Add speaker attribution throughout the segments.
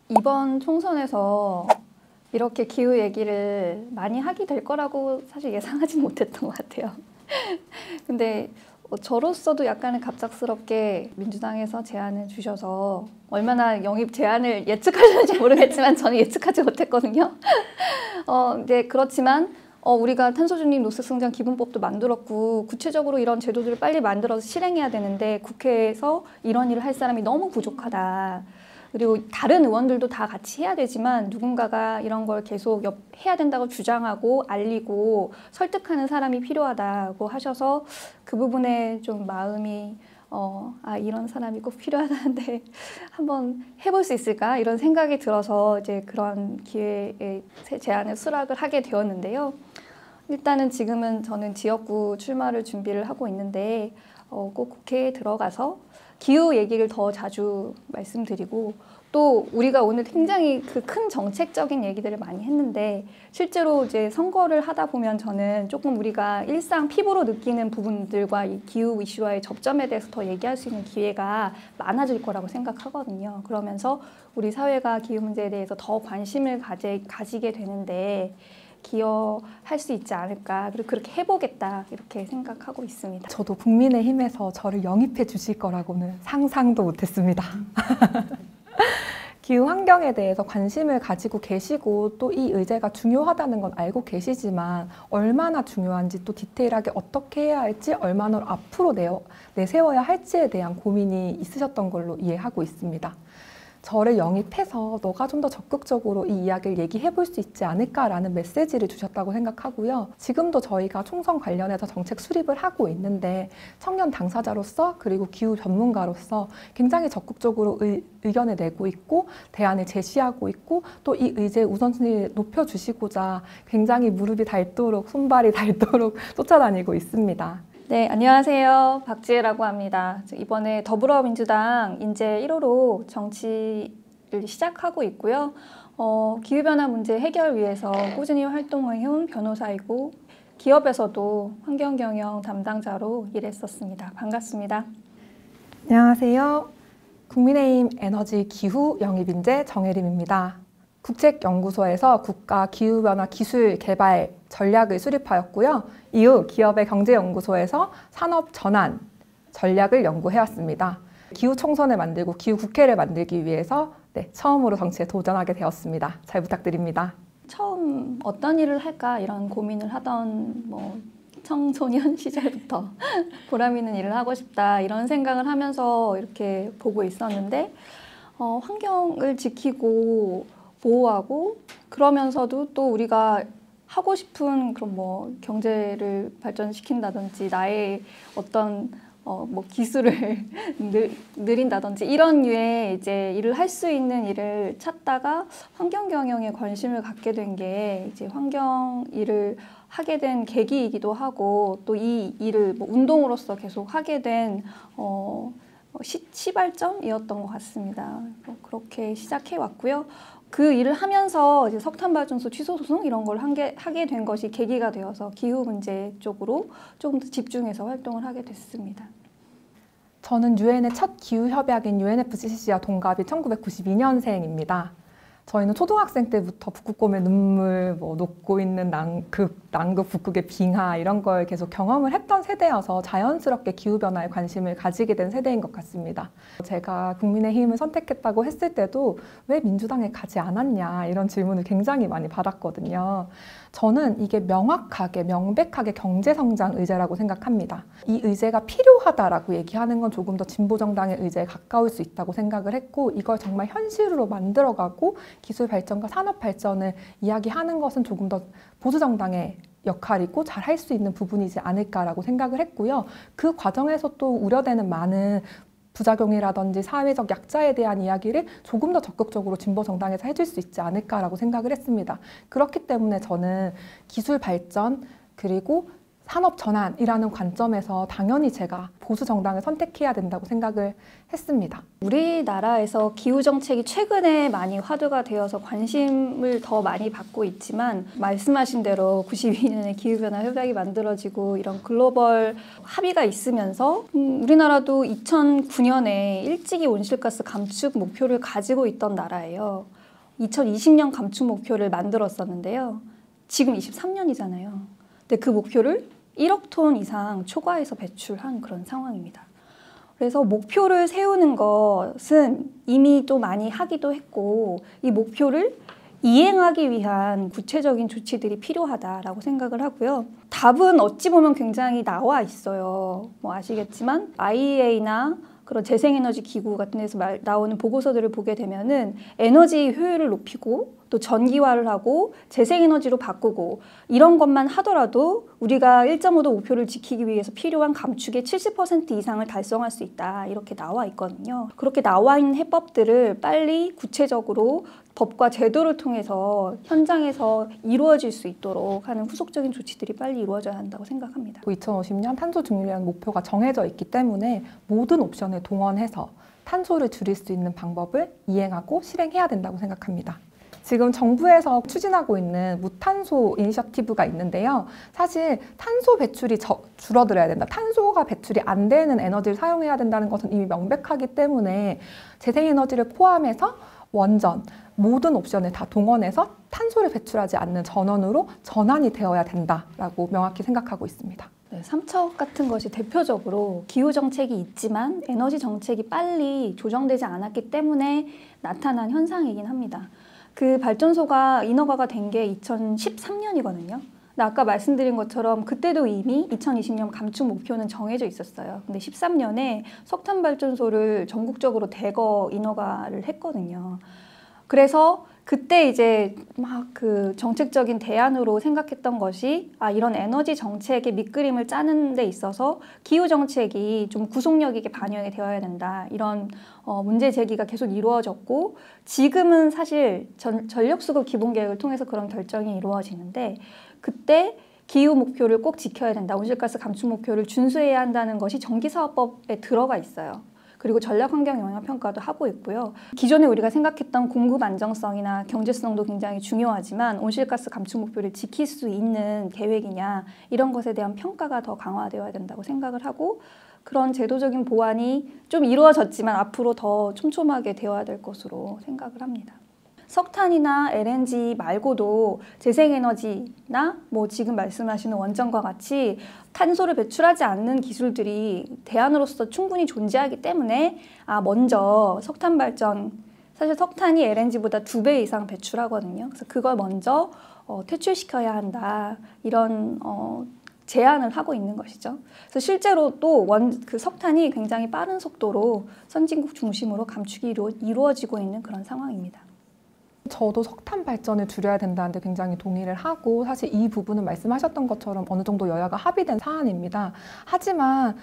Speaker 1: 이번 총선에서 이렇게 기후 얘기를 많이 하게 될 거라고 사실 예상하진 못했던 것 같아요. 근데 저로서도 약간은 갑작스럽게 민주당에서 제안을 주셔서 얼마나 영입 제안을 예측하셨는지 모르겠지만 저는 예측하지 못했거든요. 네, 그렇지만 우리가 탄소중립 녹색성장 기본법도 만들었고 구체적으로 이런 제도들을 빨리 만들어서 실행해야 되는데 국회에서 이런 일을 할 사람이 너무 부족하다. 그리고 다른 의원들도 다 같이 해야 되지만 누군가가 이런 걸 계속 해야 된다고 주장하고 알리고 설득하는 사람이 필요하다고 하셔서 그 부분에 좀 마음이 이런 사람이 꼭 필요하다는데 한번 해볼 수 있을까? 이런 생각이 들어서 이제 그런 기회에 제안을 수락을 하게 되었는데요. 일단은 지금은 저는 지역구 출마를 준비를 하고 있는데 꼭 국회에 들어가서 기후 얘기를 더 자주 말씀드리고 또 우리가 오늘 굉장히 그 큰 정책적인 얘기들을 많이 했는데 실제로 이제 선거를 하다 보면 저는 조금 우리가 일상 피부로 느끼는 부분들과 이 기후 이슈와의 접점에 대해서 더 얘기할 수 있는 기회가 많아질 거라고 생각하거든요. 그러면서 우리 사회가 기후 문제에 대해서 더 관심을 가지게 되는데 기여할 수 있지 않을까, 그리고 그렇게 해보겠다 이렇게 생각하고 있습니다.
Speaker 2: 저도 국민의힘에서 저를 영입해 주실 거라고는 상상도 못했습니다. 기후 환경에 대해서 관심을 가지고 계시고 또 이 의제가 중요하다는 건 알고 계시지만 얼마나 중요한지 또 디테일하게 어떻게 해야 할지 얼마나 앞으로 내세워야 할지에 대한 고민이 있으셨던 걸로 이해하고 있습니다. 저를 영입해서 너가 좀 더 적극적으로 이 이야기를 얘기해 볼 수 있지 않을까라는 메시지를 주셨다고 생각하고요. 지금도 저희가 총선 관련해서 정책 수립을 하고 있는데 청년 당사자로서 그리고 기후 전문가로서 굉장히 적극적으로 의견을 내고 있고 대안을 제시하고 있고 또 이 의제의 우선순위를 높여주시고자 굉장히 무릎이 닳도록 손발이 닳도록 쫓아다니고 있습니다.
Speaker 1: 네, 안녕하세요. 박지혜라고 합니다. 이번에 더불어민주당 인재 1호로 정치를 시작하고 있고요. 기후변화 문제 해결 위해서 꾸준히 활동해온 변호사이고 기업에서도 환경경영 담당자로 일했었습니다. 반갑습니다.
Speaker 2: 안녕하세요. 국민의힘 에너지 기후 영입인재 정혜림입니다. 국책연구소에서 국가 기후변화 기술 개발 전략을 수립하였고요. 이후 기업의 경제연구소에서 산업 전환 전략을 연구해왔습니다. 기후총선을 만들고 기후국회를 만들기 위해서 처음으로 정치에 도전하게 되었습니다. 잘 부탁드립니다.
Speaker 1: 처음 어떤 일을 할까 이런 고민을 하던 청소년 시절부터 보람 있는 일을 하고 싶다 이런 생각을 하면서 이렇게 보고 있었는데 환경을 지키고 보호하고 그러면서도 또 우리가 하고 싶은 그런 경제를 발전시킨다든지 나의 어떤 기술을 늘린다든지 이런 류의 이제 일을 할 수 있는 일을 찾다가 환경 경영에 관심을 갖게 된 게 이제 환경 일을 하게 된 계기이기도 하고 또 이 일을 운동으로서 계속 하게 된 시발점이었던 것 같습니다. 그렇게 시작해 왔고요. 그 일을 하면서 이제 석탄발전소 취소 소송 이런 걸 하게 된 것이 계기가 되어서 기후 문제 쪽으로 조금 더 집중해서 활동을 하게 됐습니다.
Speaker 2: 저는 유엔의 첫 기후협약인 UNFCCC와 동갑이 1992년생입니다. 저희는 초등학생 때부터 북극곰의 눈물, 녹고 있는 남극, 북극의 빙하 이런 걸 계속 경험을 했던 세대여서 자연스럽게 기후변화에 관심을 가지게 된 세대인 것 같습니다. 제가 국민의힘을 선택했다고 했을 때도 왜 민주당에 가지 않았냐 이런 질문을 굉장히 많이 받았거든요. 저는 이게 명백하게 경제성장 의제라고 생각합니다. 이 의제가 필요하다라고 얘기하는 건 조금 더 진보정당의 의제에 가까울 수 있다고 생각을 했고 이걸 정말 현실로 만들어가고 기술 발전과 산업 발전을 이야기하는 것은 조금 더 보수정당의 역할이고 잘 할 수 있는 부분이지 않을까라고 생각을 했고요. 그 과정에서 또 우려되는 많은 부작용이라든지 사회적 약자에 대한 이야기를 조금 더 적극적으로 진보 정당에서 해줄 수 있지 않을까라고 생각을 했습니다. 그렇기 때문에 저는 기술 발전 그리고 산업 전환이라는 관점에서 당연히 제가 보수 정당을 선택해야 된다고 생각을 했습니다.
Speaker 1: 우리나라에서 기후 정책이 최근에 많이 화두가 되어서 관심을 더 많이 받고 있지만 말씀하신 대로 92년에 기후변화 협약이 만들어지고 이런 글로벌 합의가 있으면서 우리나라도 2009년에 일찍이 온실가스 감축 목표를 가지고 있던 나라예요. 2020년 감축 목표를 만들었었는데요. 지금 23년이잖아요. 근데 그 목표를 1억 톤 이상 초과해서 배출한 그런 상황입니다. 그래서 목표를 세우는 것은 이미 또 많이 하기도 했고 이 목표를 이행하기 위한 구체적인 조치들이 필요하다라고 생각을 하고요. 답은 어찌 보면 굉장히 나와 있어요. 뭐 아시겠지만 IEA나 그런 재생에너지 기구 같은 데서 나오는 보고서들을 보게 되면은 에너지 효율을 높이고 또 전기화를 하고 재생에너지로 바꾸고 이런 것만 하더라도 우리가 1.5도 목표를 지키기 위해서 필요한 감축의 70% 이상을 달성할 수 있다. 이렇게 나와 있거든요. 그렇게 나와 있는 해법들을 빨리 구체적으로 법과 제도를 통해서 현장에서 이루어질 수 있도록 하는 후속적인 조치들이 빨리 이루어져야 한다고 생각합니다.
Speaker 2: 2050년 탄소 중립이라는 목표가 정해져 있기 때문에 모든 옵션을 동원해서 탄소를 줄일 수 있는 방법을 이행하고 실행해야 된다고 생각합니다. 지금 정부에서 추진하고 있는 무탄소 이니셔티브가 있는데요. 사실 탄소 배출이 줄어들어야 된다. 탄소가 배출이 안 되는 에너지를 사용해야 된다는 것은 이미 명백하기 때문에 재생에너지를 포함해서 원전, 모든 옵션을 다 동원해서 탄소를 배출하지 않는 전원으로 전환이 되어야 된다라고 명확히 생각하고 있습니다.
Speaker 1: 네, 삼척 같은 것이 대표적으로 기후 정책이 있지만 에너지 정책이 빨리 조정되지 않았기 때문에 나타난 현상이긴 합니다. 그 발전소가 인허가가 된 게 2013년이거든요. 근데 아까 말씀드린 것처럼 그때도 이미 2020년 감축 목표는 정해져 있었어요. 근데 13년에 석탄 발전소를 전국적으로 대거 인허가를 했거든요. 그래서 그때 이제 막 그 정책적인 대안으로 생각했던 것이 이런 에너지 정책의 밑그림을 짜는 데 있어서 기후 정책이 좀 구속력 있게 반영이 되어야 된다. 이런 문제 제기가 계속 이루어졌고 지금은 사실 전력수급 기본계획을 통해서 그런 결정이 이루어지는데 그때 기후 목표를 꼭 지켜야 된다. 온실가스 감축 목표를 준수해야 한다는 것이 전기사업법에 들어가 있어요. 그리고 전략환경영향평가도 하고 있고요. 기존에 우리가 생각했던 공급 안정성이나 경제성도 굉장히 중요하지만 온실가스 감축 목표를 지킬 수 있는 계획이냐 이런 것에 대한 평가가 더 강화되어야 된다고 생각을 하고 그런 제도적인 보완이 좀 이루어졌지만 앞으로 더 촘촘하게 되어야 될 것으로 생각을 합니다. 석탄이나 LNG 말고도 재생에너지나 뭐 지금 말씀하시는 원전과 같이 탄소를 배출하지 않는 기술들이 대안으로서 충분히 존재하기 때문에 먼저 석탄 발전, 사실 석탄이 LNG보다 2배 이상 배출하거든요. 그래서 그걸 먼저 퇴출시켜야 한다. 이런 제안을 하고 있는 것이죠. 그래서 실제로 또 그 석탄이 굉장히 빠른 속도로 선진국 중심으로 감축이 이루어지고 있는 그런 상황입니다.
Speaker 2: 저도 석탄 발전을 줄여야 된다는데 굉장히 동의를 하고 사실 이 부분은 말씀하셨던 것처럼 어느 정도 여야가 합의된 사안입니다. 하지만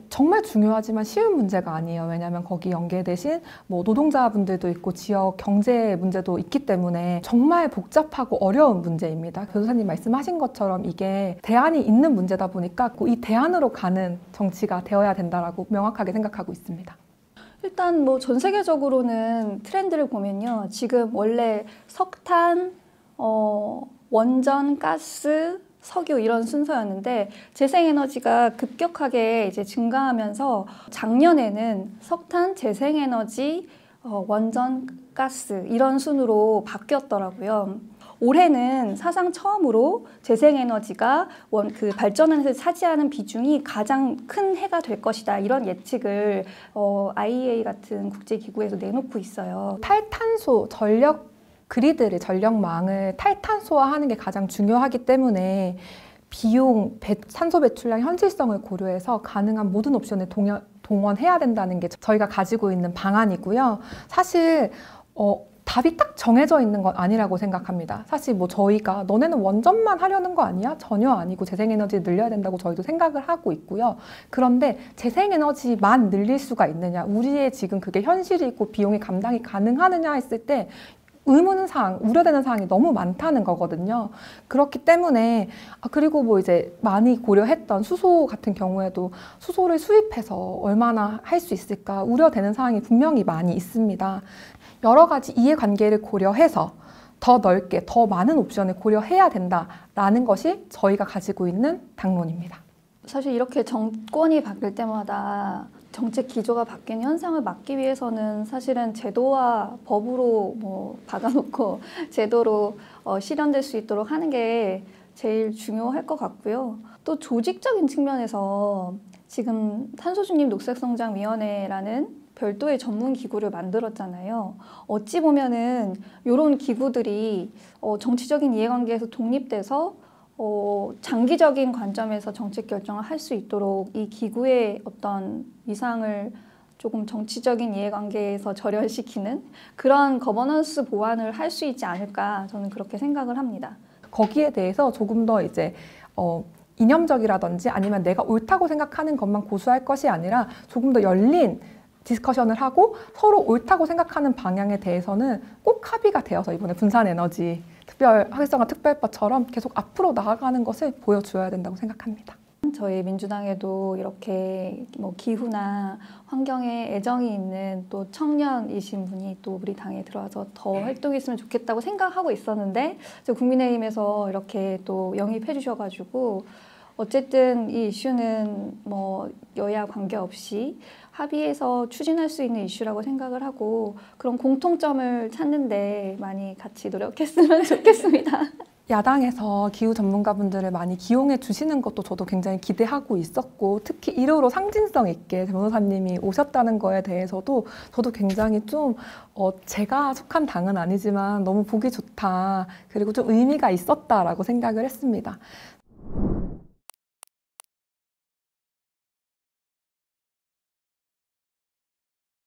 Speaker 2: 정말 중요하지만 쉬운 문제가 아니에요. 왜냐하면 거기 연계되신 뭐 노동자분들도 있고 지역 경제 문제도 있기 때문에 정말 복잡하고 어려운 문제입니다. 변호사님 말씀하신 것처럼 이게 대안이 있는 문제다 보니까 이 대안으로 가는 정치가 되어야 된다라고 명확하게 생각하고 있습니다.
Speaker 1: 일단 뭐 전 세계적으로는 트렌드를 보면요. 지금 원래 석탄, 원전, 가스, 석유 이런 순서였는데 재생에너지가 급격하게 이제 증가하면서 작년에는 석탄, 재생에너지, 원전, 가스 이런 순으로 바뀌었더라고요. 올해는 사상 처음으로 재생에너지가 그 발전에서 차지하는 비중이 가장 큰 해가 될 것이다. 이런 예측을 IEA 같은 국제기구에서 내놓고 있어요.
Speaker 2: 탈탄소 전력 그리드를 전력망을 탈탄소화하는 게 가장 중요하기 때문에 비용, 탄소 배출량 현실성을 고려해서 가능한 모든 옵션을 동원해야 된다는 게 저희가 가지고 있는 방안이고요. 사실 답이 딱 정해져 있는 건 아니라고 생각합니다. 사실 뭐 저희가 너네는 원전만 하려는 거 아니야? 전혀 아니고 재생에너지를 늘려야 된다고 저희도 생각을 하고 있고요. 그런데 재생에너지만 늘릴 수가 있느냐? 우리의 지금 그게 현실이고 비용이 감당이 가능하느냐 했을 때 의문사항, 우려되는 사항이 너무 많다는 거거든요. 그렇기 때문에 그리고 뭐 이제 많이 고려했던 수소 같은 경우에도 수소를 수입해서 얼마나 할 수 있을까 우려되는 사항이 분명히 많이 있습니다. 여러 가지 이해관계를 고려해서 더 넓게 더 많은 옵션을 고려해야 된다라는 것이 저희가 가지고 있는 당론입니다.
Speaker 1: 사실 이렇게 정권이 바뀔 때마다 정책 기조가 바뀌는 현상을 막기 위해서는 사실은 제도와 법으로 뭐 박아놓고 제도로 실현될 수 있도록 하는 게 제일 중요할 것 같고요. 또 조직적인 측면에서 지금 탄소중립 녹색성장위원회라는 별도의 전문 기구를 만들었잖아요. 어찌 보면은 이런 기구들이 정치적인 이해관계에서 독립돼서 장기적인 관점에서 정책 결정을 할 수 있도록 이 기구의 어떤 위상을 조금 정치적인 이해관계에서 절연시키는 그런 거버넌스 보완을 할 수 있지 않을까 저는 그렇게 생각을 합니다.
Speaker 2: 거기에 대해서 조금 더 이제 이념적이라든지 아니면 내가 옳다고 생각하는 것만 고수할 것이 아니라 조금 더 열린 디스커션을 하고 서로 옳다고 생각하는 방향에 대해서는 꼭 합의가 되어서 이번에 분산에너지 활성화 특별법처럼 계속 앞으로 나아가는 것을 보여줘야 된다고 생각합니다.
Speaker 1: 저희 민주당에도 이렇게 뭐 기후나 환경에 애정이 있는 또 청년이신 분이 또 우리 당에 들어와서 더 활동했으면 좋겠다고 생각하고 있었는데 국민의힘에서 이렇게 또 영입해 주셔가지고 어쨌든 이 이슈는 뭐 여야 관계없이 합의해서 추진할 수 있는 이슈라고 생각을 하고 그런 공통점을 찾는데 많이 같이 노력했으면 좋겠습니다.
Speaker 2: 야당에서 기후 전문가분들을 많이 기용해 주시는 것도 저도 굉장히 기대하고 있었고 특히 1호로 상징성 있게 변호사님이 오셨다는 거에 대해서도 저도 굉장히 좀 제가 속한 당은 아니지만 너무 보기 좋다 그리고 좀 의미가 있었다라고 생각을 했습니다.